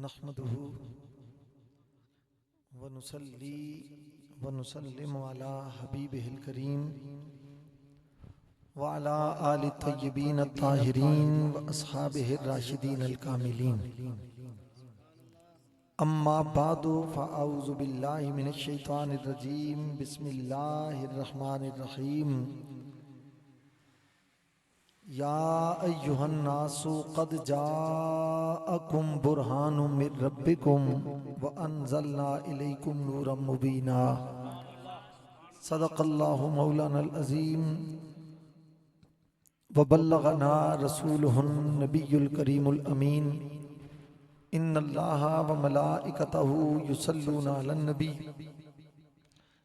नहमदुहु व नुसल्ली व नुसल्लिमु अला हबीबिहिल करीम व अला आलि तय्यबीन अत्ताहिरीन व अस्हाबिहिर राशिदीन अल कामिलीन। अम्मा बादु फ़अऊज़ु बिल्लाहि मिनश शैतानिर रजीम। बिस्मिल्लाहिर रहमानिर रहीम। या अय्युहन नासु क़द जाअकुम बुरहानुम मिर रब्बिकुम व अंज़लना इलैकुम नूरम मुबीना। सदक़ल्लाहु मौलानल अज़ीम व बल्लगना रसूलुहुन नबियुल करीमुल अमीन। इन्नल्लाहा व मलाइकतहु युसल्लूना अलन नबी।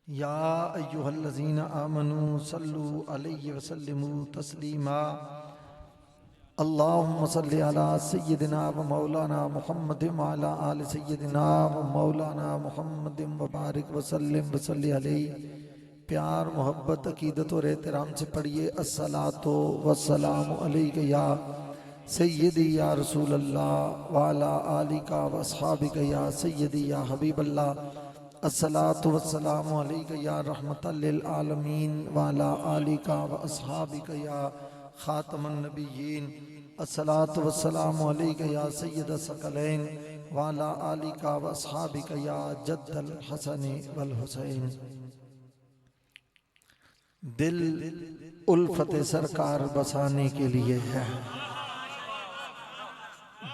या अय्युहल्लज़ीना आमनू सल्लु अलैहि व सल्लिमू तस्लीमा। अल्लाहुम्मा सल्लि अला सय्यिदिना व मौलाना मुहम्मदिन व अला आलि सय्यिदिना व मौलाना मुहम्मदिन व बारिक व सल्लिम व सल्लि अलैहि। प्यार मोहब्बत अकीदत और एहतराम से पढ़िए अस्सलातु वस्सलामु अलैका या सय्यदी या रसूल अल्लाह व अला आलिका व अस्हाबिका या सय्यदी या हबीब अल्लाह। अस्सलातु वस्सलामु अलैका या रहमतल लिल आलमीन व अला आलिका व अस्हाबिका या खातमन नबिय्यीन। अस्सलातु वस्सलामु अलैका या सय्यद सकलैन व अला आलिका व अस्हाबिका या जद्दल हसन वल हुसैन। दिल उल्फत सरकार बसाने के लिए है,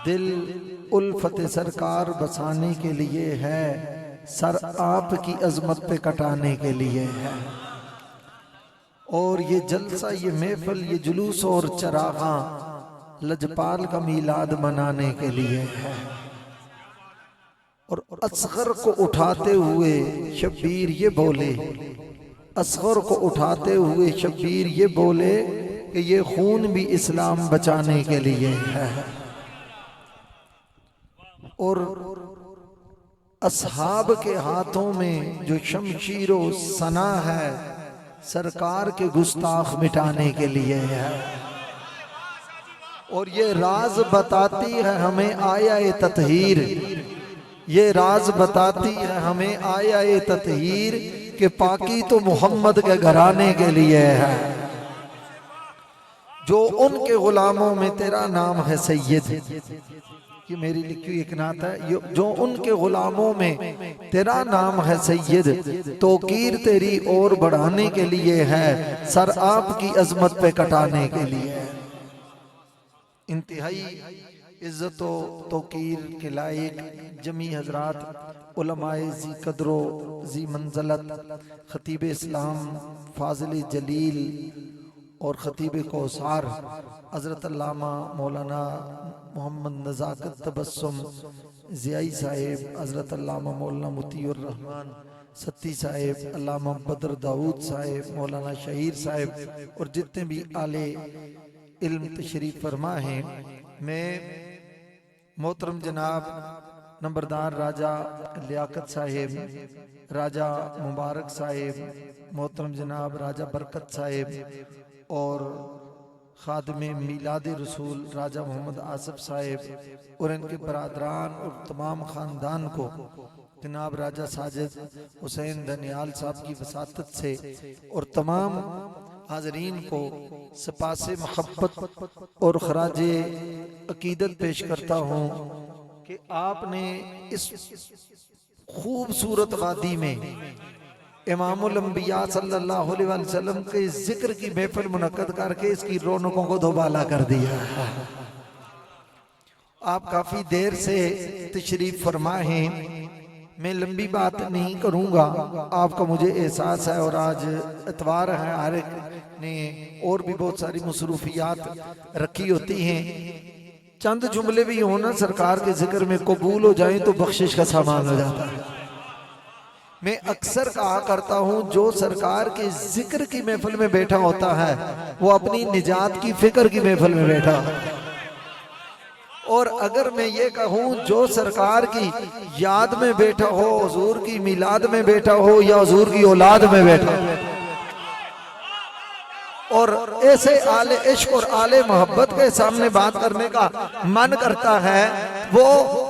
दिल उल्फत सरकार बसाने के लिए है, सर आपकी अजमत पे कटाने के लिए है। और ये जलसा, ये महफिल, ये जुलूस और चरागा लजपाल का मीलाद मनाने के लिए है। और असगर को उठाते हुए शब्बीर ये बोले, असगर को उठाते हुए शब्बीर ये बोले कि ये खून भी इस्लाम बचाने के लिए है। और असहाब के हाथों में जो शमशीरो सना है, सरकार के गुस्ताख मिटाने के लिए है। और ये राज बताती है हमें आया ए ततहीर, ये राज बताती है हमें आया ए ततहीर कि पाकी तो मोहम्मद के घराने के लिए है। जो उनके गुलामों में तेरा नाम है सैयद, ये मेरी लिखी हुई एक नात है। जो उनके गुलामों में तेरा नाम है सैयद, तौकीर तेरी और बढ़ाने के लिए है, सर आपकी अजमत पे कटाने के लिए है। इंतहाई इज्जत व तौकीर के लायक जमी हजरात, उलमाए जी कदरो जी मंजलत, खतीब इस्लाम फाजिल जलील और खतीब कौसार हजरत अल्लामा मौलाना मोहम्मद नज़ाकत तबस्सुम ज़ियाई साहिब, हजरत अल्लामा मौलाना मुतीउर रहमान सत्ती साहिब, अल्लामा बदर दाऊद साहिब, मौलाना शहीर साहिब और जितने भी आले इल्म तशरीफ फरमा हैं। मैं मोहतरम जनाब नंबरदार राजा लियाकत साहिब, राजा मुबारक साहिब, मोहतरम जनाब राजा बरकत साहिब और खादिमे मीलाद रसूल राजा मोहम्मद आसिफ साहिब और इनके बरादरान और तमाम ख़ानदान को जनाब राजा साजिद हुसैन धनियाल साहब की वसातत से और तमाम हाजरीन को सपासे मोहब्बत और खराजे अकीदत पेश करता हूँ कि आपने इस खूबसूरत वादी में इमामुल अंबिया सल्लल्लाहु अलैहि वसल्लम के जिक्र की महफिल मुनक्कद करके इसकी रौनकों को दोबाला कर दिया। आप काफी देर से तशरीफ फरमा हैं, मैं लंबी बात नहीं करूंगा, आपका मुझे एहसास है। और आज इतवार है, हर एक ने और भी बहुत सारी मसरूफियात रखी होती हैं। चंद जुमले भी होना सरकार के जिक्र में कबूल हो जाएं तो बख्शिश का सामान हो जाता है। मैं अक्सर कहा करता हूं, जो सरकार के जिक्र की महफिल में बैठा होता है वो अपनी निजात की फिक्र की महफिल में बैठा होता है। और अगर मैं ये कहूं, जो सरकार की याद में बैठा हो, हुजूर की मिलाद में बैठा हो या हुजूर की औलाद में बैठा हो, और ऐसे आले इश्क और आले मोहब्बत के सामने बात करने का मन करता है, वो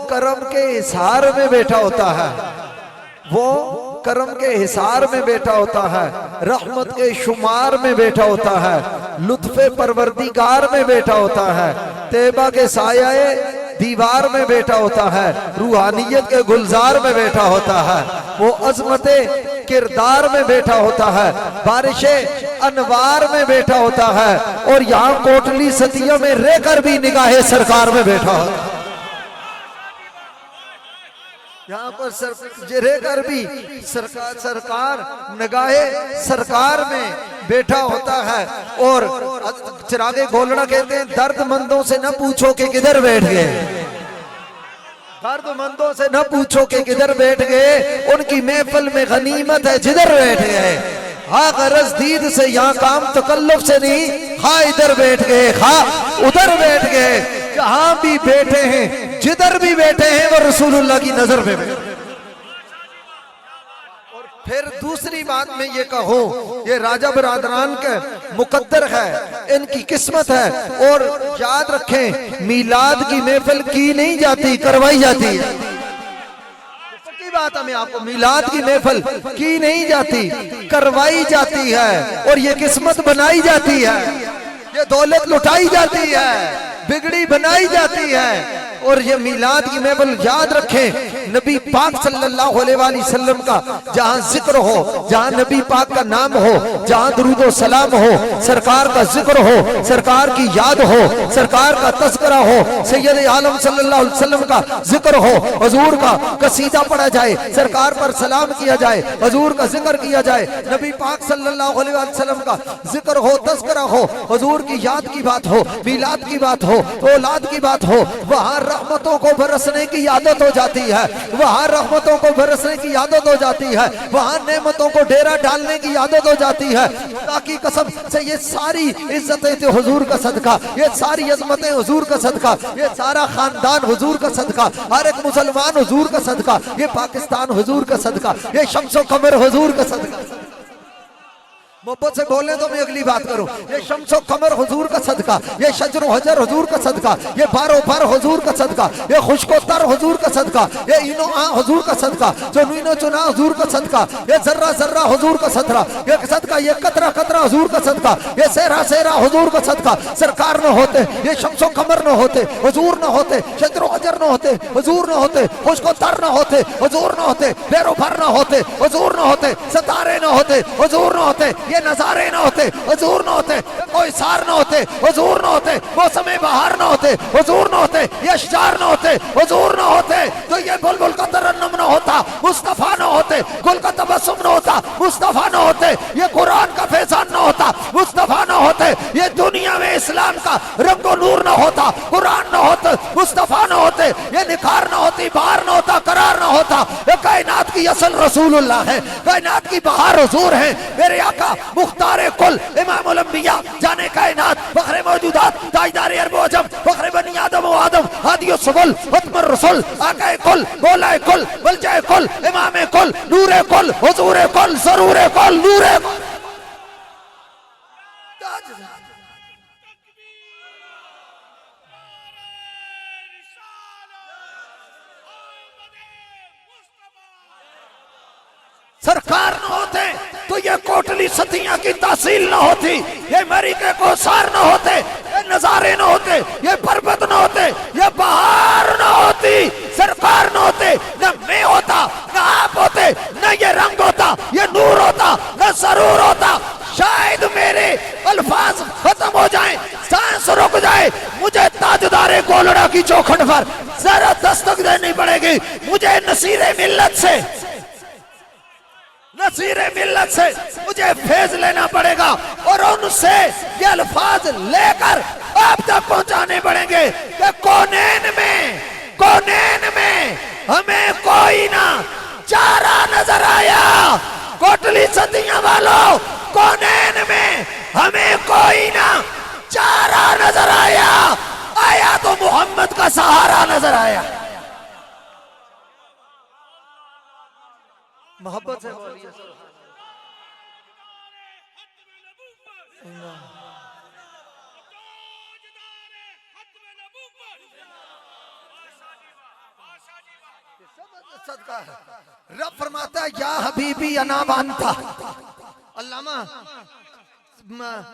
करम के हिसार में बैठा होता है, वो करम के हिसार में बैठा होता है, रहमत के शुमार में बैठा होता है, लुत्फे परवरदिगार में बैठा होता है, तैबा के साये दीवार में बैठा होता है, रूहानियत के गुलजार में बैठा होता है, वो अजमते किरदार में बैठा होता है, बारिशे अनवार में बैठा होता है, और यहाँ कोटली सतिया में रहकर भी निगाहे सरकार में बैठा होता है। यहाँ पर रहकर भी सरकार निगाहे सरकार में बैठा होता है। और चिरागे गोलड़ा कहते हैं, दर्दमंदों से न पूछो कि किधर बैठ गए, दर्दमंदों से न पूछो कि किधर बैठ गए, उनकी महफिल में गनीमत है जिधर बैठ गए। हाँ गरज दीद से यहाँ काम तकल्लुफ से नहीं, खा इधर बैठ गए, खा उधर बैठ गए, जहां भी बैठे हैं, जिधर भी बैठे हैं, वो रसूलुल्लाह की नजर में बैठे। और फिर दूसरी बात में ये कहूँ, ये राजा बरादरान का मुकद्दर है, इनकी किस्मत है। और याद रखें, मीलाद की महफिल की नहीं जाती, करवाई जाती है। पक्की बात है, मैं आपको, मीलाद की महफिल की नहीं जाती, करवाई जाती है। और ये किस्मत बनाई जाती है, ये दौलत लुटाई जाती है, बिगड़ी बनाई जाती है। और ये मीलाद की महफिल याद रखें, नबी पाक सल्लल्लाहु अलैहि वसल्लम का जहां जिक्र हो, जहां नबी पाक का नाम हो, जहां दुरूद व सलाम हो, सरकार का जिक्र हो, सरकार की याद हो, सरकार का तज़किरा हो, सैयद आलम सल्लल्लाहु अलैहि वसल्लम का जिक्र हो, हुजूर का कसीदा पढ़ा जाए, सरकार पर सलाम किया जाए, हुजूर का जिक्र किया जाए, नबी पाक सल्लल्लाहु अलैहि वसल्लम का जिक्र हो, तज़किरा हो, हुजूर की याद की बात हो, मीलाद की बात हो, औलाद की बात हो, वहां रहमतों को बरसने की आदत हो जाती है, वहां रहमतों को बरसने की आदत हो जाती है, वहां नेमतों को डेरा डालने की आदत हो जाती है। ताकि कसम से ये सारी इज्जतें थे हुजूर का सदका, ये सारी अजमतें हुजूर का सदका, ये सारा खानदान हुजूर का सदका, हर एक मुसलमान हुजूर का सदका, ये पाकिस्तान हुजूर का सदका, ये शम्सो कमर हुजूर का सदका। मोहब्बत से बोले तो मैं अगली बात करूं, ये शम्सो कमर हुजूर का सदका, ये शजर हजर हुजूर का सदका, ये बारो बार हुजूर का सदका, ये खुशको तर हुजूर का सदका, ये इनो आ हुजूर का सदका, जो नीनो चुना हुजूर का सदका, ये जर्रा जर्रा हुजूर का सदका, ये सदका, ये कतरा कतरा हुजूर का सदका, ये सेरा सेरा हुजूर का सदका। सरकार न होते, ये शम्सो कमर न होते, हुजूर न होते, शजर हजर न होते, हुजूर न होते, खुशको तर न होते, हुजूर न होते, बेरो भर न होते, हुजूर न होते, सितारे न होते, हुजूर न होते, ये नजारे न होते, हुजूर न होते, कोई सार न होते, हुजूर न होते, मौसमे बहार न होते, हुजूर न होते, ये अशजार न होते, हुजूर न होते, तो ये बुलबुल का तरन्नुम न होता, मुस्तफा न होते, गुल का तबस्सुम न होता, मुस्तफा न होते, ये कुरान का फैजान न होता, मुस्तफा न होते, ये दुनिया में इस्लाम का रंगो नूर न होता, कुरान न होते, मुस्तफा न होते, ये निखार न होती, बहार न होता, करार न होता। ये कायनात की असल रसूलुल्लाह है, कायनात की बहार हुजूर है, मेरे आका मुख्तारे कुल इमामुल अंबिया जाने कायनात फखरे मौजूदात ताजदारे अरब व अजम फखरे बनी आदम व आदम हादियो सबुल खत्मुर रसूल आकाए कुल गोलाए कुल बलजाए कुल इमामे कुल नूरे कुल हुजूरे कुल सरूरे कुल नूरे कुल। सरकार न होते तो ये कोटली सतिया की तहसील न होती, ये मरीके को सार न होते, ये नजारे न होते, ये पर्वत न होते, ये बहार न होती, सरकार न होते, न मैं होता, न आप होते, न ये रंग होता, ये नूर होता, न सरूर होता। शायद मेरे अल्फाज खत्म हो जाएं, सांस रुक जाए, मुझे ताजदारे गोलड़ा की चौखट पर जरा दस्तक देनी पड़ेगी, मुझे नसीरे मिल्लत से, नसीरे मिल्लत से मुझे फैज लेना पड़ेगा और उनसे ये अल्फाज लेकर आप तक पहुंचाने पड़ेंगे कि कोनेन में हमें कोई ना चारा नजर आया। कोटली सतिया वालों, कोनेन में हमें कोई ना चारा नजर आया, आया तो मोहम्मद का सहारा नजर आया। मोहब्बत से बोलिए सदका है। रब फरमाता है या हबीबी अना व अंता। अल्लामा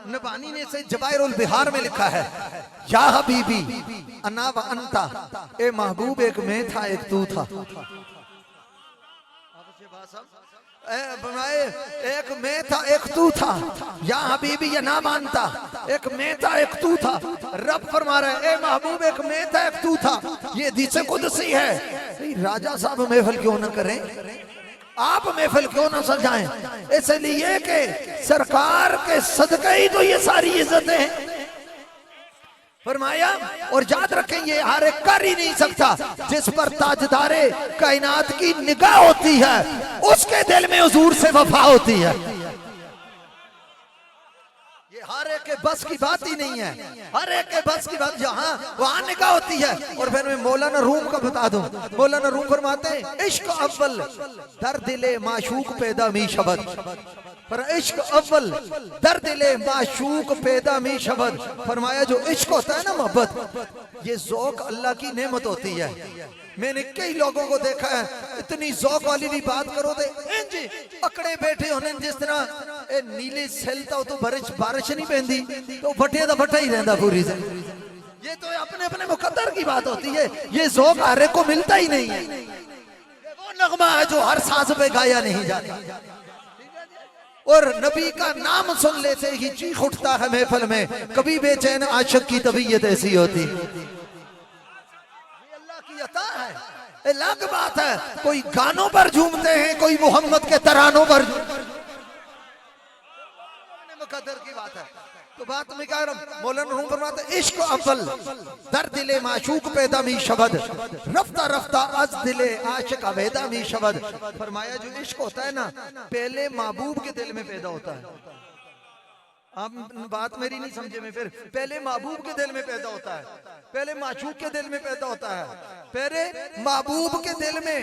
नबानी ने से जवाहिरुल बिहार में लिखा है या हबीबी अना व अंता, ए महबूब एक मैं था एक तू था। एक मैं था एक तू था, या हबीबी या ना मानता, एक मैं था एक तू था। रब फरमा रहा है ए महबूब एक मैं था एक तू था। ये हदीस कुदसी है। राजा साहब महफिल क्यों न करें, आप महफिल क्यों ना सजाएं, इसलिए कि सरकार के सदके ही तो ये सारी इज्जतें हैं। फरमाया और याद रखें ये हर एक कर ही नहीं सकता। जिस पर ताजदारे कायनात की निगाह होती है उसके दिल में हुजूर से वफा होती है। ये हर एक के बस की बात ही नहीं है, हर एक के बस की बात जहां वहां निगाह होती है। और फिर मैं मौलाना रूम का बता दूं, मौलाना रूम फरमाते हैं इश्क अव्वल दर दिले माशूक पैदा मी शबद, पर इश्क अव्वल दर दिले माशूक पैदा मी शबद। फरमाया जो इश्क होता है ना मोहब्बत, ये ज़ौक़ अल्लाह की नेमत होती है। मैंने कई लोगों को देखा है इतनी ज़ौक़ वाली भी बात करो तो इंज अकड़े बैठे होने, जिस तरह ए नीले सेलता तो बारिश नहीं पहनती तो फटे तो फटा ही रहता पूरी से। ये तो अपने अपने मुकद्दर की बात होती है, ये ज़ौक़ हर एक को मिलता ही नहीं है। वो नगमा है जो हर सांस पे गाया नहीं जाता। और नबी का नाम सुन लेते ही चीख उठता है महफिल में, कभी बेचैन आशिक की तबीयत ऐसी होती। अल्लाह की अता है, अलग बात है कोई गानों पर झूमते हैं, कोई मोहम्मद के तरानों पर मुकद्दर की बात है। तो बात में कह रहा हूं, मौलाना रूम फरमाते इश्क अव्वल दर दिले माशूक पैदा मी शबद, रफ्ता रफ्ता अज दिले आशिक अवेदा मी शबद। फरमाया जो इश्क होता है ना पहले महबूब के दिल में पैदा होता है। आप बात मेरी नहीं समझे में, फिर पहले महबूब के दिल में पैदा होता है, पहले माशूक के दिल में पैदा होता है, पहले महबूब के दिल में।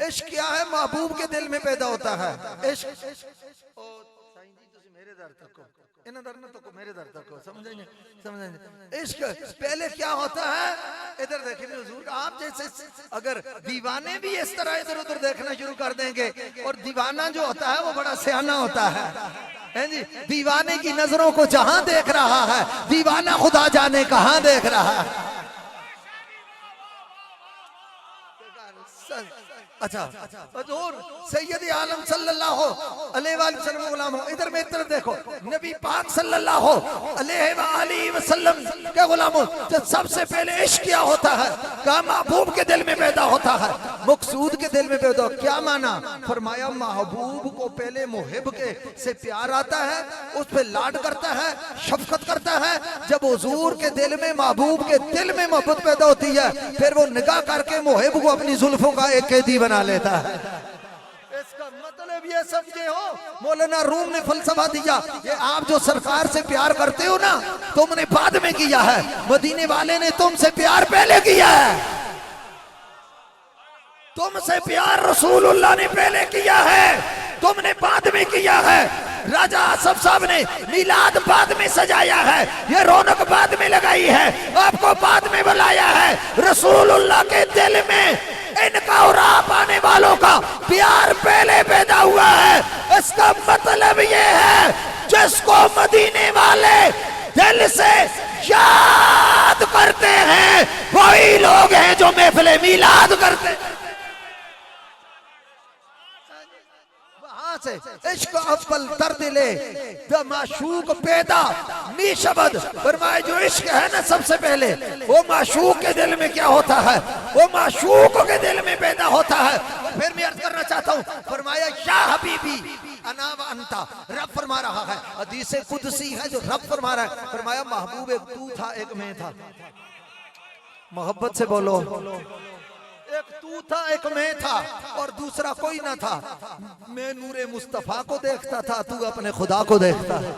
इश्क क्या है, महबूब के दिल में पैदा होता है इश्क। मेरे दर तक को इन्हें दर न तो मेरे दर तक को समझेंगे समझेंगे। इश्क पहले क्या होता है, इधर देखेंगे हुजूर का, आप जैसे अगर दीवाने भी इस तरह इधर उधर देखना शुरू कर देंगे, और दीवाना जो होता है वो बड़ा सियाना होता है जी। दीवाने की नजरों को जहां देख रहा है, दीवाना खुदा जाने कहां देख रहा है। अच्छा हजूर सैयद आलम सल्लल्लाहु अलैहि वसल्लम गुलाम हो, इधर मेरी तरफ देखो, नबी पाक सल्लल्लाहु अलैहि वसल्लम के गुलाम हो। तो सबसे पहले इश्क क्या होता है, क्या महबूब के दिल में पैदा होता है, मकसूद के दिल में पैदा। क्या माना, फरमाया महबूब को पहले मुहिब के से प्यार आता है, उस पर लाड करता है, शफकत करता है। जब हुजूर के दिल में महबूब के दिल में मोहब्बत पैदा होती है, फिर वो निगाह करके मुहिब को अपनी जुल्फों का एक कैदी बना लेता है। इसका मतलब ये समझे हो, मौलाना रूम ने फलसफा दिया, ये आप जो सरकार से प्यार करते हो ना, तुमने बाद में किया है, मदीने वाले ने तुमसे प्यार पहले किया है। तुमसे प्यार रसूलुल्लाह ने पहले किया है, तुमने बाद में किया है। राजा आसफ साहब ने मिलाद बाद में सजाया है, ये रौनक बाद में लगाई है, आपको बाद में बुलाया है। रसूलुल्लाह के दिल में इनका और आप आने वालों का प्यार पहले पैदा हुआ है। इसका मतलब ये है जिसको मदीने वाले दिल से याद करते हैं वही लोग हैं जो महफिल मिलाद करते हैं। से इश्क अव्वल दर दिले द माशूक पैदा मी शबद। फरमाया जो इश्क है ना सबसे पहले वो माशूक के दिल में क्या होता है, वो माशूक के दिल में पैदा होता है। फिर मैं अर्ज करना चाहता हूँ, फरमाया या हबीबी अना व अंता। रब फरमा रहा है, हदीस कुदसी है जो रब फरमा रहा है, फरमाया महबूब एक तू था एक मैं था। मोहब्बत से बोलो, एक तू था एक मैं था और दूसरा कोई ना था। मैं नूरे मुस्तफा को देखता था, तू अपने खुदा को देखता है।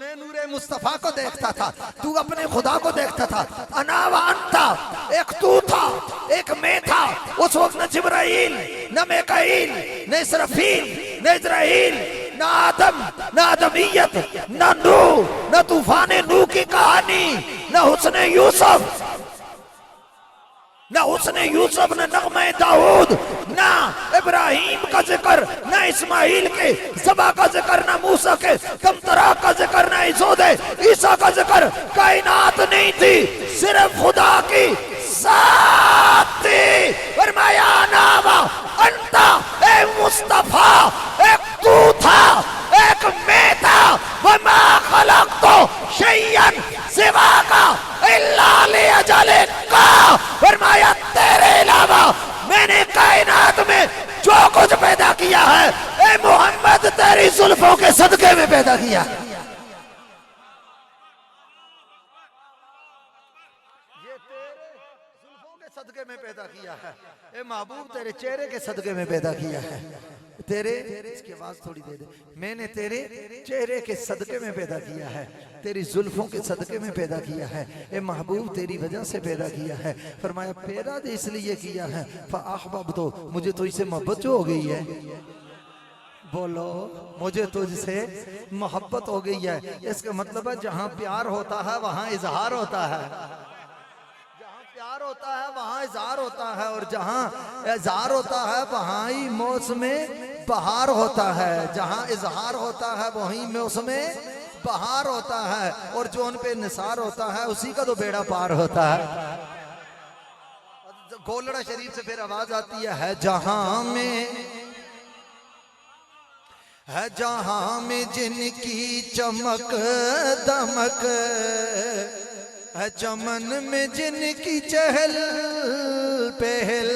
मैं नूरे मुस्तफा को देखता था, तू अपने खुदा को देखता था। अना व अंता, एक तू था एक मैं था। उस वक्त न जिब्राइल न मीकाईल न इसराफील न इजराइल न आदम न आदमियत न नूह न तूफान नूह की कहानी न हुस्न यूसुफ ना उसने यूसुफ ने नगमे दाऊद, ना इब्राहिम का जिक्र, ना इस्माइल के ज़बा का जिक्र, ना मूसा के कमतरा का जिक्र, ना ईसा का जिक्र। कायनात नहीं थी, सिर्फ खुदा की साथ थी। फरमाया नामा अंता ए मुस्तफा, एक तू था एक मैं था। वमा खलक़तु शैयन सिवा का इल्ला लिअजलिका। फरमाया तेरे अलावा मैंने कायनात में जो कुछ पैदा किया है ए मोहम्मद तेरी जुल्फों के सदके में पैदा किया। ये तेरे जुल्फों के सदके में पैदा किया है, ए महबूब तेरे चेहरे के सदके में पैदा किया है। तेरे, इसकी आवाज थोड़ी दे दे, मैंने तेरे चेहरे के सदके में पैदा किया है, तेरी जुल्फों के सदके में पैदा किया है, ए महबूब तेरी वजह से पैदा किया है। फरमाया पैदा तो इसलिए किया है फ़अहबब्तु, मुझे तो इससे मोहब्बत जो हो गई है। बोलो, मुझे तुझसे मोहब्बत हो गई है। इसका मतलब है जहां प्यार होता है वहां इजहार होता है, प्यार होता है वहां इजहार होता है, और जहां इजहार होता है वहां ही मौसम बहार होता है। जहां इजहार होता है वहीं मौसम बहार होता है, और जो उन पे निसार होता है उसी का तो बेड़ा पार होता है। गोलड़ा शरीफ से फिर आवाज आती है जहां में जिनकी चमक दमक है, चमन में जिनकी चहल पहल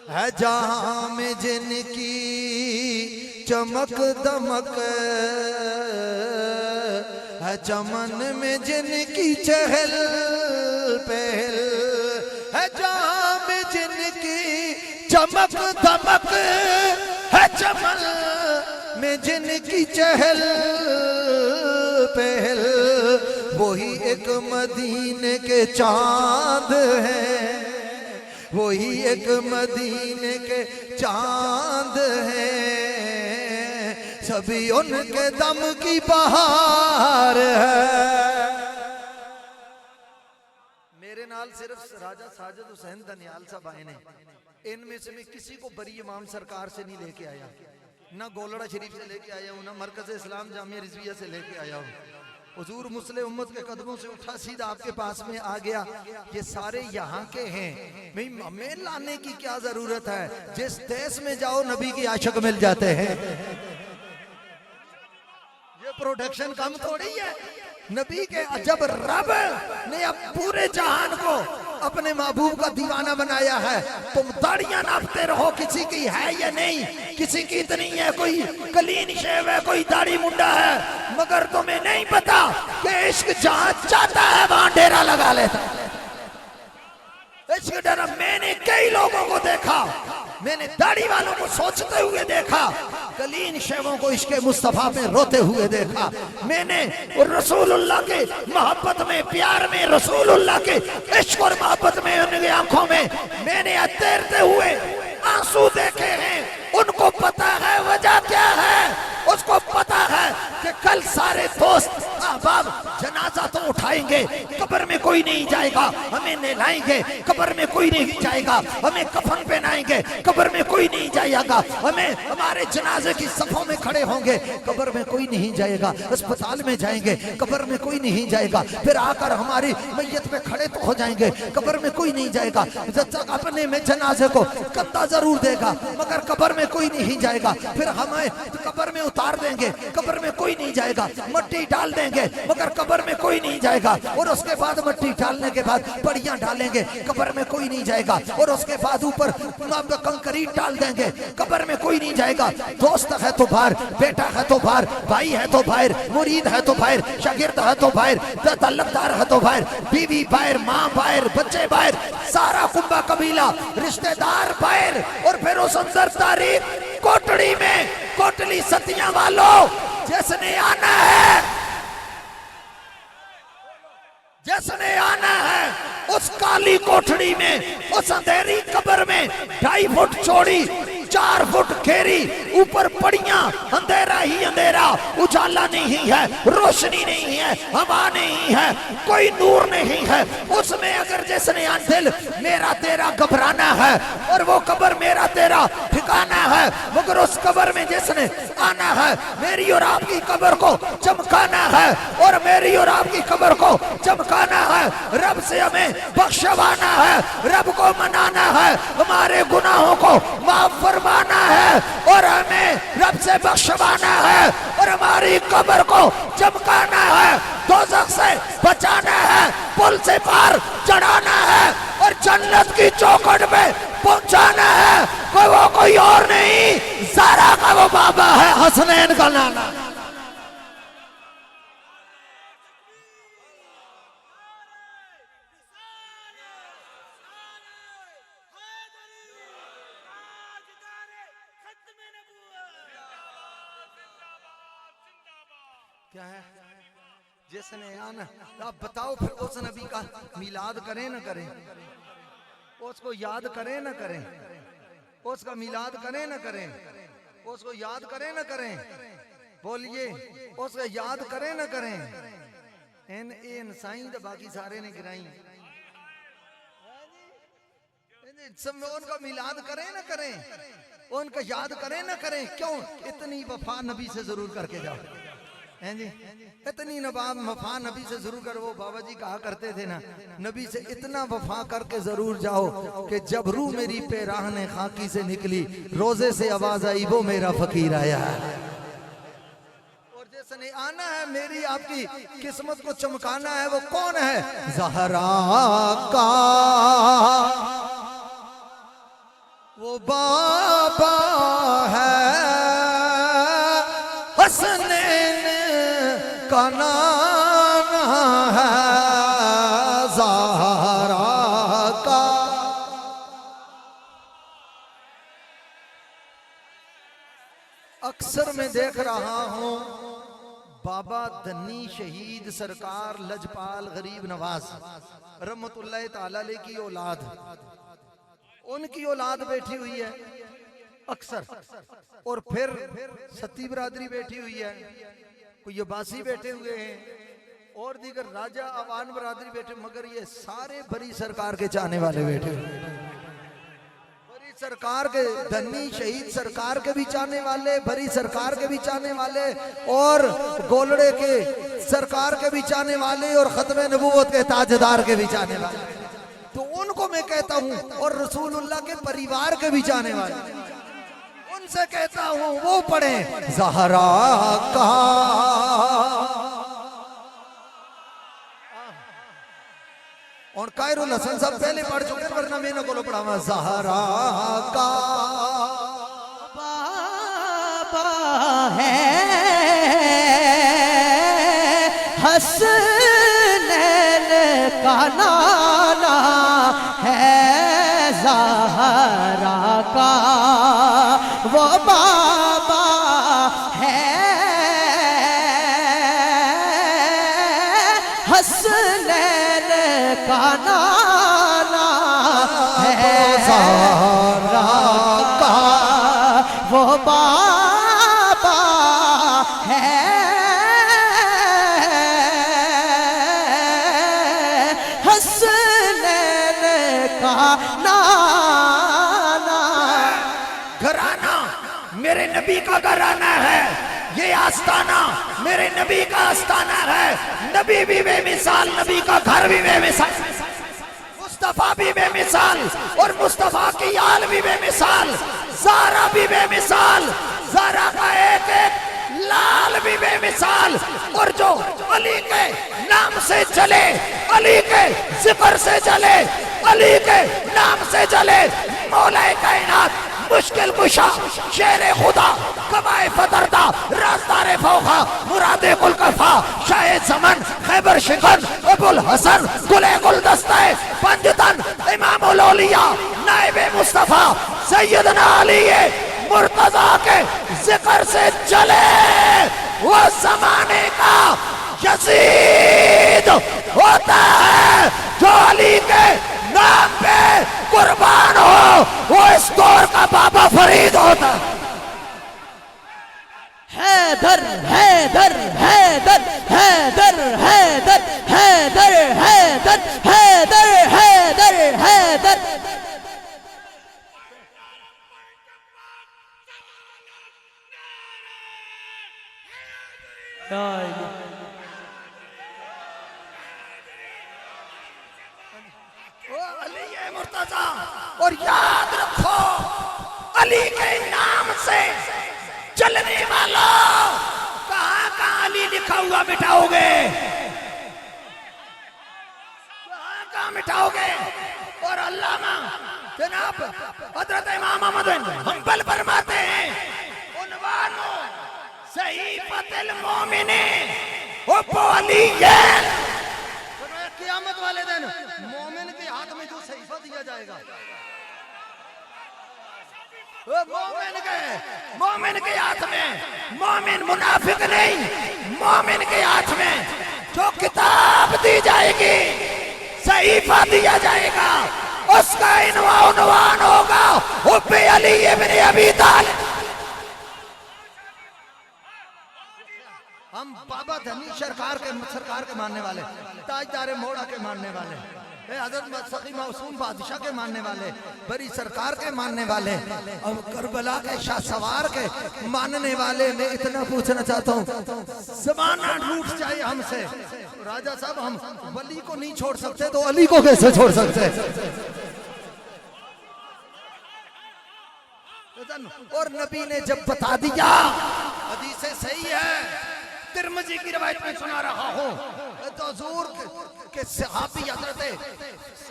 है, जहां में जिनकी चमक दमक है, चमन में जिनकी चहल पहल है, जहां में जिनकी चमक दमक है, चमन में जिनकी चहल पहल, वही एक मदीने के चांद हैं, वही एक मदीने के चांद हैं, सभी उनके दम की बहार है। मेरे नाल सिर्फ राजा साजिद हुसैन दनियाल साहब आए ने, इनमें से मैं किसी को बरी इमाम सरकार से नहीं लेके आया, ना गोलड़ा शरीफ से लेके आया हूँ, ना मरकज इस्लाम जामिया रिजविया से लेके आया हूँ। हुजूर मुस्लिम उम्मत के कदमों से उठा सीधा आपके पास में आ गया। ये सारे यहाँ के हैं, मैं लाने की क्या जरूरत है? जिस देश में जाओ नबी के आशिक मिल जाते हैं। ये प्रोडक्शन कम थोड़ी है। नबी के जब रब ने अब पूरे जहान को अपने महबूब का दीवाना बनाया है, तुम दाढ़ियां नापते रहो किसी की है या नहीं, किसी की इतनी है, कोई कलीन शेव है, कोई दाढ़ी मुंडा है, मगर तुम्हें नहीं पता कि इश्क जहां चाहता है वहां डेरा लगा लेता है। इश्क डेरा, मैंने कई लोगों को देखा, मैंने दाढ़ी वालों को सोचते हुए देखा, कलीन शेवों को इश्क मुस्तफा में रोते हुए देखा। मैंने रसूलुल्लाह के मोहब्बत में, प्यार में, रसूलुल्लाह के इश्क और मोहब्बत में उनकी आंखों में मैंने तैरते हुए आंसू देखे हैं। उनको पता है वजह क्या है, उसको पता है कि कल सारे दोस्त अहबाब जनाजा तो उठाएंगे, कब्र में कोई नहीं जाएगा, हमें नहलाएंगे, कब्र में कोई नहीं जाएगा, हमें कफन पहनाएंगे, कब्र में कोई नहीं जाएगा, हमें हमारे जनाजे की सफों में खड़े होंगे, कब्र में कोई नहीं जाएगा, अस्पताल में जाएंगे, कब्र में कोई नहीं जाएगा, फिर आकर हमारी मैयत पे खड़े तो हो जाएंगे, कब्र में कोई नहीं जाएगा। अपने में जनाजे को कंधा जरूर देगा मगर कब्र में कोई नहीं जाएगा, फिर हमें कब्र में उतार देंगे, कब्र में कोई नहीं जाएगा, मट्टी डाल देंगे मगर कब्र में कोई नहीं जाएगा, और उसके बाद मट्टी डालने के बाद पड़ियां डालेंगे, कब्र में कोई नहीं जाएगा, और उसके बाद ऊपर कंकरीट डाल देंगे, कब्र में कोई नहीं जाएगा। दोस्त है तो बाहर, बेटा है तो बाहर, भाई है तो बाहर, मुरीद है तो बाहर, शागिर्द है तो बाहर, तल्लकदार है तो बाहर, बीवी बाहर, माँ बाहर, बच्चे बाहर, सारा कुंबा कबीला, रिश्तेदार बाहर, और फिर उस अंदर तारीख कोटड़ी में, कोटली सतिया वालों जिसने आना है, जिसने आना है उस काली कोठड़ी में, उस अंधेरी कब्र में 2.5 फुट चौड़ी 4 फुट घेरी ऊपर पड़ियां, अंधेरा ही अंधेरा, उजाला नहीं है, रोशनी नहीं है, हवा नहीं है, कोई नूर नहीं है। उसमें अगर जिसने दिल मेरा तेरा घबराना है और वो कब्र मेरा तेरा ठिकाना है, मगर उस कब्र में जिसने आना है मेरी और आपकी कब्र को चमकाना है, और मेरी और आपकी कब्र को चमकाना है। रब से हमें बख्शवाना है, रब को मनाना है, हमारे गुनाहों को माफ फरमाना है, और हमें रब से बख्शवाना है, और हमारी कब्र को चमकाना है, दोज़ख से बचाना है, पुल से पार चढ़ाना है, और जन्नत की चौखट पे पहुंचाना है। वो कोई और नहीं, ज़ारा का वो बाबा है, हसनैन का नाना। क्या है जिसने आना, आप बताओ फिर उस नबी का मिलाद करें ना करें, उसको याद करें ना करें, उसका मिलाद करें ना करें, उसको याद करें ना करें, बोलिए उसका याद करें ना करें। इन साईं तो बाकी सारे ने गिराई, सब उनका मिलाद करें ना करें, उनका याद करें ना करें। क्यों? इतनी वफा नबी से जरूर करके जाओ, हैं जी, इतनी नवाब वफा नबी से जरूर कर। वो बाबा जी कहा करते थे ना, नबी से इतना वफा करके जरूर जाओ कि जब रूह मेरी पे राहने खाकी से निकली, रोजे से आवाज आई वो मेरा फकीर आया। और जिसने आना है मेरी आपकी किस्मत को चमकाना है, वो कौन है? ज़हरा का वो बाबा है, हसनैन का नाना है, ज़हरा का। अक्सर मैं देख रहा हूँ बाबा धन्नी शहीद सरकार लजपाल गरीब नवाज रहमतुल्लाह ताला अलैह की औलाद, उनकी औलाद बैठी हुई है अक्सर, और फिर सती बरादरी बैठी हुई है, कोई अब्बासी बैठे हुए हैं, और दीगर राजा अवान बरादरी बैठे, मगर ये सारे बड़ी सरकार के चाहने वाले बैठे हुए हैं। बड़ी सरकार के, धन्नी शहीद सरकार के भी चाहने वाले, बड़ी सरकार के भी चाहने वाले, और गोलड़े के सरकार के भी चाहने वाले, और खत्मे नबूवत के ताजदार के भी चाहने वाले। तो उनको मैं कहता हूँ, और रसूलुल्लाह के परिवार के भी चाहने वाले, उनसे कहता हूँ वो पढ़े ज़हरा का। और कायरुल हसन साहब पहले पढ़ चुके, वरना मैंने को पढ़ावा। ज़हरा का बाबा है, हसनैन का नाना है, ज़हरा का वो बाबा है, हसनैन का नाना है, ज़हरा का वो बाबा है, हसनैन का नाना। घराना मेरे नबी का घराना है, ये आस्ताना मेरे नबी का आस्ताना है। नबी भी बेमिसाल, नबी का घर भी बेमिसाल, मुस्तफा भी बेमिसाल, और मुस्तफा की आल भी बेमिसाल, ज़ारा भी बेमिसाल, ज़ारा का एक एक लाल भी बेमिसाल। और जो अली के नाम से चले, अली के जिक्र से चले, अली के नाम से चले, मौलाए कायनात, मुश्किल कुशा, शेरे खुदा, कबाए फतरदा, राज़दारे फौखा, मुरादे कुल कफा, शाहे ज़मन, खैबर शिकन, अबुल हसन, गुले गुलदस्ते, पंजतन, इमामुल औलिया, नाइबे मुस्तफा, सैयदना अली मुर्तज़ा के जिक्र से चले, वो ज़माने का यज़ीद होता है। जो अली के नाम पे कुर्बान हो, वो इस दौर का बाबा फरीद होता है। हैदर हैदर हैदर हैदर हैदर हैदर हैदर हैदर हैदर हैदर अली ये मुर्तजा, और याद रखो अली के नाम से चलने वालों, कहाँ कहाँ अली लिखा हुआ मिटाओगे, कहाँ कहाँ मिटाओगे। और अल्लामा जनाब हजरत इमाम अहमद बिन हंबल फरमाते हैं, उन्वानो सहीफतुल मोमिनीन हुब्बु अलीय्यन, क़यामत वाले दिन मोमिन के हाथ में जो सहीफा दिया जाएगा, वो मोमिन के हाथ में, मोमिन मुनाफिक नहीं, मोमिन के हाथ में जो किताब दी जाएगी, सहीफा दिया जाएगा, उसका उन्वान होगा हुब्बे अली इब्न अबी तालिब। हम बाबा धनी सरकार के मानने वाले, ताजदार मोड़ा के मानने वाले, हजरत सखी मासूम बादशाह के मानने वाले, बड़ी सरकार के मानने वाले, और करबला के शाह सवार के मानने वाले, मैं इतना पूछना चाहता हूँ, ज़माना रूठ जाए हमसे, राजा साहब हम वली को नहीं छोड़ सकते तो अली को कैसे छोड़ सकते। और नबी ने जब बता दिया, हदीस सही है, तिरमिज़ी की रिवायत में सुना रहा हूँ, तो हुजूर के सहाबी हजरत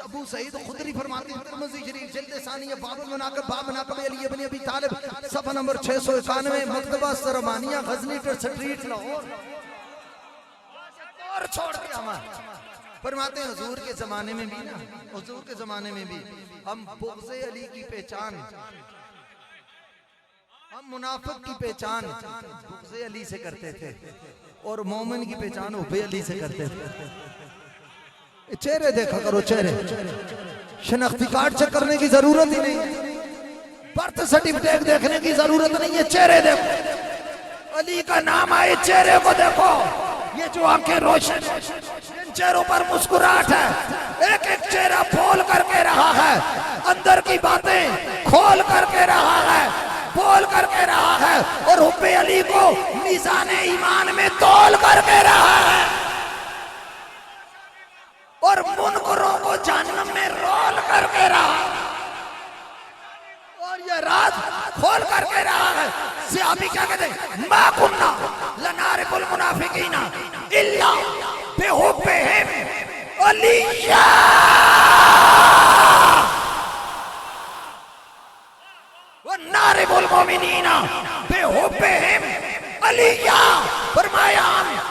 अबू सईद खुदरी फरमाते हैं, तिरमिज़ी शरीफ जिल्द सानिया बाबुल मनाक़िब अली इब्न अबी तालिब, सफ़ा नंबर 691, मकतबा सरमानिया गजनी स्ट्रीट लाहौर। और छोड़ के हम फरमाते हैं, हुजूर के जमाने में भी ना, हुजूर के जमाने में भी हम बुग़्ज़े अली की पहचान, हम मुनाफिक की पहचान बुग़्ज़े अली से करते थे, और मोमिन की पहचान हुब्बे अली से करते थे। चेहरे देखा करो, चेहरे, शनाख्ती कार्ड चेक करने की जरूरत ही नहीं, बर्थ सर्टिफिकेट देखने की जरूरत नहीं है, चेहरे देखो, अली का नाम आए चेहरे को देखो, ये जो आंखें रोशन, इन चेहरों पर मुस्कुराहट है, एक एक चेहरा बोल करके रहा है, अंदर की बातें खोल करके रहा है, बोल करके रहा है, और हुब्बे अली को मीज़ान ईमान में तोल करके रहा है, और मुनकरों को जहन्नम में रोल करके रहा है, और ये राज खोल करके रहा है। सहाबी क्या कहते हैं, मा कुन्ना लनारिफुल मुनाफिकीना इल्ला बिहुब्बिहिम अलिय्या, नारिबुल मोमिनीना बिहुब्बिहिम अलिय्या। फरमाया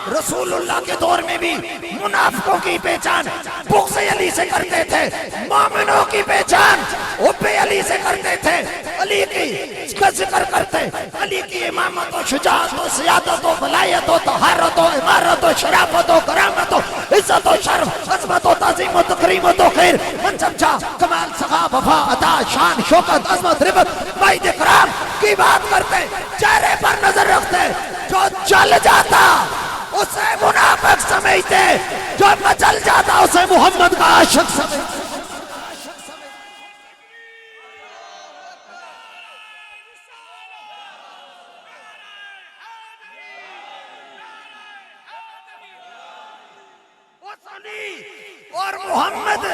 रसूलुल्लाह के दौर में भी मुनाफिकों की पहचान बुग़्ज़े अली से करते थे, मोमिनों की पहचान हुब्बे अली से करते थे, अली की का जिक्र करते, अली की इमामत और शुजाअत और सियादत और वलायत और तहारत और इमारत और शराफत और करामत और इज्जत और शर्फ, अज़मत और ताज़ीम और तकरीमत और खैर, मनसब जा कमाल सखा वफा अता शान शौकत अज़मत रिबत माइद इकराम की बात करते, चेहरे पर नजर रखते, जो चल जाता उसे मुनाफिक समझते, जो मचल जाता उसे मोहम्मद का आशिक समझते। और मोहम्मद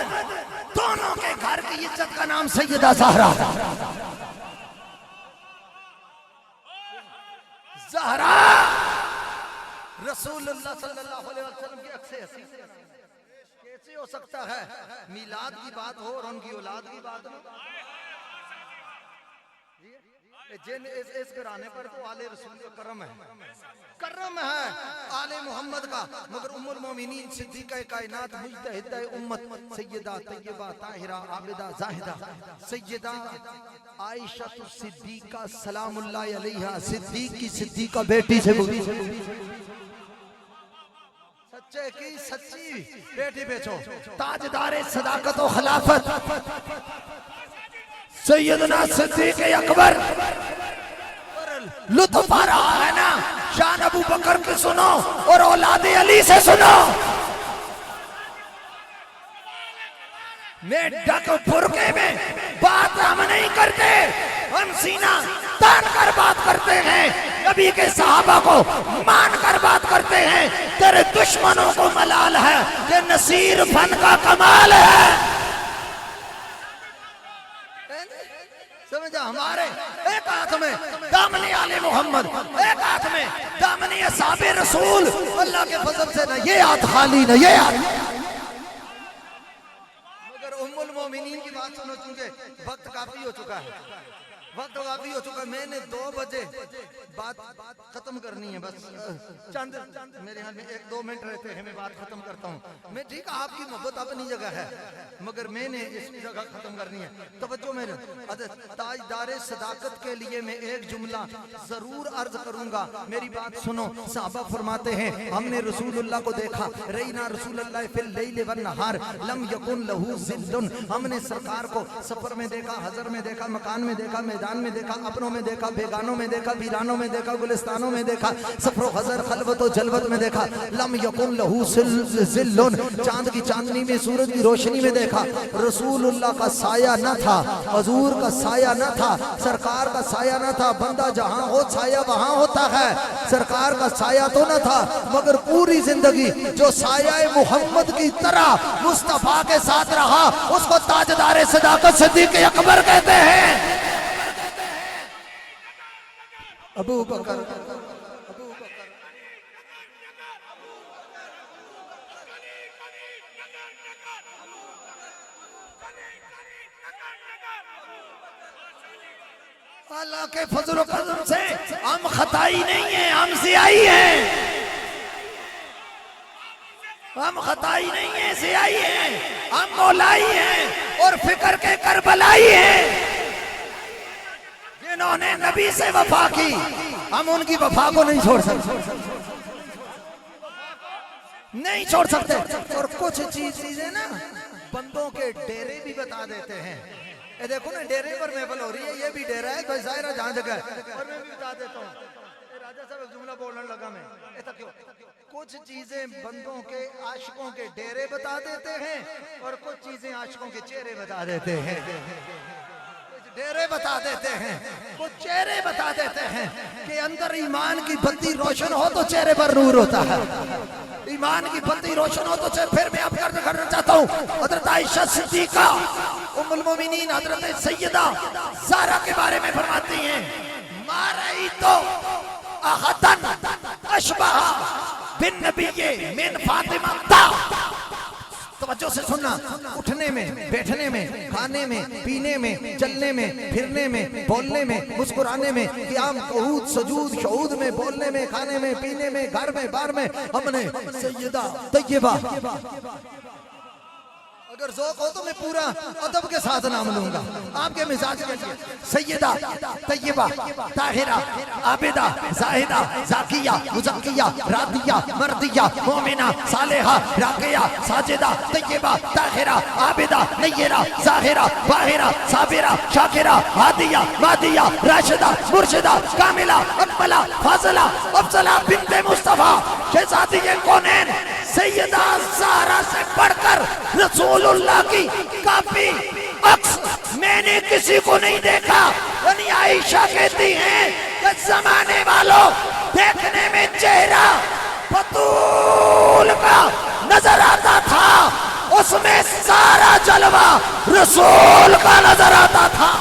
दोनों के घर की इज्जत का नाम सैयदा ज़हरा, ज़हरा रसूलुल्लाह सल्लल्लाहु अलैहि वसल्लम की अक्से हसी कैसे हो सकता है, मिलाद की बात हो और उनकी औलाद की बात हो, जिन इस घराने पर तो आले रसूल का करम है, करम है आले मोहम्मद का, मगर उम्मुल मोमिनीन सिद्दीक़ा कायनात मुजतहिदा उम्मत सैयदा तय्यबा ताहिरा आबिदा जाहिदा सैयदा आयशा सिद्दीक़ा सलामुल्लाह अलैहा, सिद्दीक़ की सिद्दीक़ा बेटी से बोली, सच्चे की सच्ची बेटी बेचो, ताजदारे सदाकत और खिलाफत सैयदना सिद्दीक़ अकबर। लुत्फ आ रहा है ना, शान अबू बकर की सुनो और औलादे अली से सुनो। मैं ढक बुरके में बात हम नहीं करते, हम सीना तान कर बात करते हैं, नबी के सहाबा को मान कर बात करते हैं। तेरे दुश्मनों को मलाल है कि नसीर फन का कमाल है। समझा? हमारे एक हाथ में दामनी आले मोहम्मद, एक हाथ में दामनी साबे रसूल। अल्लाह के फजल से ना ये हाथ खाली ना ये हाथ। उम्मुल मोमिनीन की बात सुनो, चूंकि वक्त काफी हो चुका है, वक्त काफी हो चुका है। मैंने 2 बजे बात खत्म करनी है, बस चंद मेरे यहाँ में 1-2 मिनट रहते हैं, मैं बात खत्म करता हूँ। मैं ठीक है, आपकी मोहब्बत अपनी जगह है, मगर मैंने इस जगह खत्म करनी है। तवज्जो मेरे ताजदारे सदाकत के लिए मैं एक जुमला जरूर अर्ज करूंगा, मेरी बात सुनो। साहबा फरमाते हैं हमने रसूलुल्लाह को देखा, रईना रसूलुल्लाह फिल लैल वन नहार लम यकुन लहू जिल्लुन। हमने सरकार को सफर में देखा, हजर में देखा, मकान में देखा, मैदान में देखा, अपनों में देखा, बेगानों में देखा, वीरानों में देखा, गुलिस्तानों में देखा, सफरो हजर खलवत और जलवत में देखा। लम यकुन लहू जिल्लुन, चांद की चांदनी में, सूरज की रोशनी में देखा। रसूलुल्लाह का साया न था, हजूर का साया न था, सरकार का साया न था। बंदा जहां हो साया वहां होता है, सरकार का साया तो न था, मगर पूरी जिंदगी जो साया मोहम्मद की तरह मुस्तफा के साथ रहा उसको ताजदारे सदाकत सिद्दीक़ अकबर कहते हैं। अबू बकर, अल्लाह के फजल करम से हम खताई नहीं है, हम सियाई हैं। हम खताई नहीं है, सियाई हैं, हम मौलाई हैं और फिक्र के करबलाई हैं। जिन्होंने नबी से वफा की, हम उनकी वफा को नहीं छोड़ सकते, नहीं छोड़ सकते। और कुछ चीजें ना बंदों के डेरे भी बता देते हैं। ये देखो ना, डेरे पर महफिल हो रही है, ये भी डेरा है, कोई जाहिर जहाँ जगह है। और मैं भी बता देता हूँ, राजा साहब एक जुमला बोलने लगा मैं, ऐसा क्यों? कुछ चीजें बंदों के आशिकों के डेरे बता देते हैं और कुछ चीजें आशिकों के चेहरे बता देते हैं। डेरे बता देते हैं, कुछ चेहरे बता देते हैं कि अंदर ईमान की बत्ती रोशन हो तो चेहरे पर नूर होता है। ईमान की बत्ती रोशन हो तो फिर मैं आपका अर्ज करना चाहता हूँ। हजरत आयशा सिद्दीका उम्मुल मोमिनीन हजरत सैयदा ज़हरा के बारे में फरमाती हैं, मारई तो अहदन अशबहा बिन नबिय्ये मिन फातिमा ता। तवज्जो से सुनना, उठने में, बैठने में, खाने में, पीने में, चलने में, फिरने में, बोलने में, मुस्कुराने में, क़ियाम क़ुऊद सजूद शहूद में, बोलने में, खाने में, पीने में, घर में, बाहर में, हमने सैयदा तैयबा। अगर ज़ौक़ हो तो मैं पूरा अदब के साथ नाम लूंगा, आपके मिजाज के लिए। सैयदा तैयबा ताहिरा आबिदा ज़ाहिदा ज़ाकिया मुज़क्किया रादिया मर्दिया मोमिना सालेहा राकिया साजिदा तैयबा ताहिरा आबिदा नय्यरा ज़ाहिरा बाहिरा साबिरा शाकिरा हादिया मादिया राशिदा मुर्शिदा कामिला अकमला फाज़िला अफज़ला बिन्ते मुस्तफ़ा शहज़ादी कौनैन सैयदा ज़हरा से बढ़कर रसूलुल्लाह की काफी अक्स मैंने किसी को नहीं देखा। यानी आयशा कहती हैं कि जमाने वालों देखने में चेहरा बतूल का नजर आता था, उसमें सारा जलवा रसूल का नजर आता था।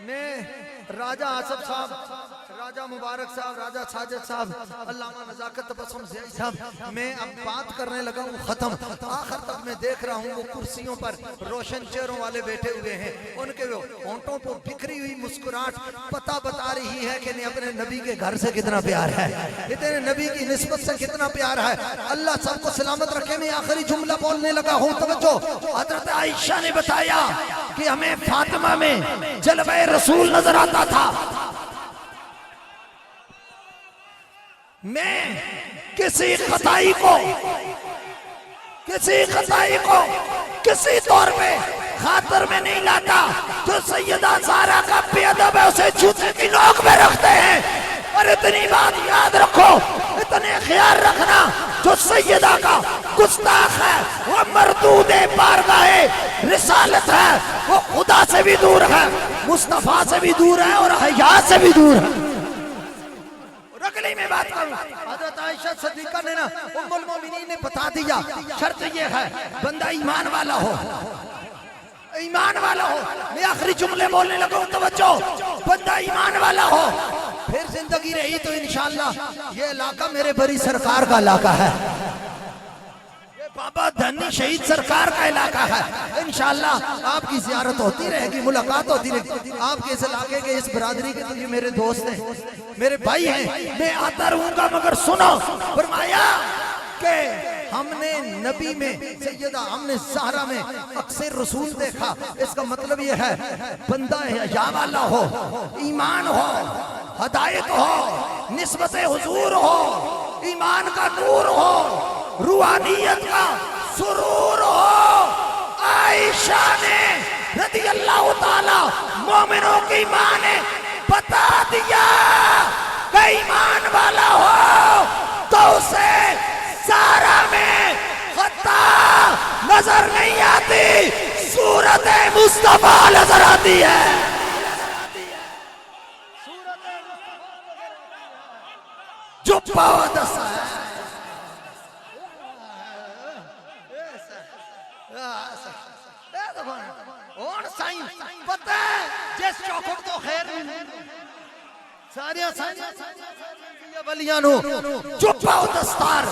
मैं राजा आसफ साहब, राजा मुबारक साहब, राजा साजिद साहब, अल्लामा नज़ाकत तबस्सुम ज़ियाई साहब, मैं अब बात करने लगा हूँ खत्म। आखिर तक मैं देख रहा हूँ वो कुर्सियों पर रोशन चेहरों वाले बैठे हुए हैं, उनके वो होंठों पर बिखरी हुई मुस्कुराहट पता बता रही है कि नहीं अपने नबी के घर से कितना प्यार है, इतने नबी की निस्बत से कितना प्यार है। अल्लाह सबको सलामत रखे। मैं आखिरी जुमला बोलने लगा हूँ, तवज्जो। हजरत आयशा ने बताया कि हमें फातिमा में जलवे रसूल नजर आता था। मैं किसी खताई को किसी तौर पे खातर में नहीं लाता। जो सैयदा ज़हरा का बेअदब है उसे जूते की नोक में रखते हैं। और इतनी बात याद रखो, इतने ख्याल रखना, जो सैयदा का गुस्ताख है वो मरदूदे बारगाहे रिसालत है, वो खुदा से भी दूर है, मुस्तफा से भी दूर है और हया से भी दूर है। अगली में बात करूं, हज़रत आयशा सिद्दीक़ा ने ना उम्मुल मोमिनीन ने बता दिया, शर्त ये है बंदा ईमान वाला हो, ईमान वाला हो। मैं आखिरी जुमले बोलने लगा हूं, तवज्जो, बंदा ईमान वाला हो, फिर जिंदगी रही तो इंशाअल्लाह ये इलाका मेरे बड़ी सरकार का इलाका है, ये बाबा धनी शहीद सरकार का इलाका है। इंशाअल्लाह आपकी ज़ियारत होती रहेगी, मुलाकात होती रहेगी। आपके इस इलाके के, इस बरादरी के तो ये मेरे दोस्त हैं, मेरे भाई हैं, मैं आता रहूंगा। मगर सुनो, फरमाया कि हमने नबी में, सैयदा हमने ज़हरा में अक्सर रसूल देखा। इसका मतलब ये है बंदा हया वाला हो, ईमान हो, हदायत हो, निस्बत हुजूर हो, ईमान का नूर हो, रूहानियत का सुरूर हो। आयशा ने रज़ियल्लाहु ताला मोमिनों की मां ने बता दिया कि ईमान वाला हो तो उसे ज़हरा में खता नजर नहीं आती, सूरत मुस्तफा नजर आती है। जो पावदस है और साईं पता है जिस चौखट तो खैर सारिया वलियां नो चुप आओ दस्तार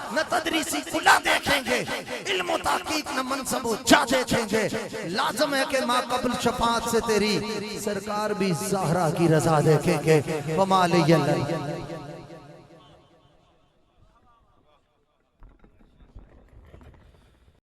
न तदरीसी खुला देखेंगे, इल्म ताकीक न मनसब जा देखेंगे। लाजम है कि माँ कबल शफात से तेरी सरकार भी ज़हरा की रजा देखेंगे। वमालियल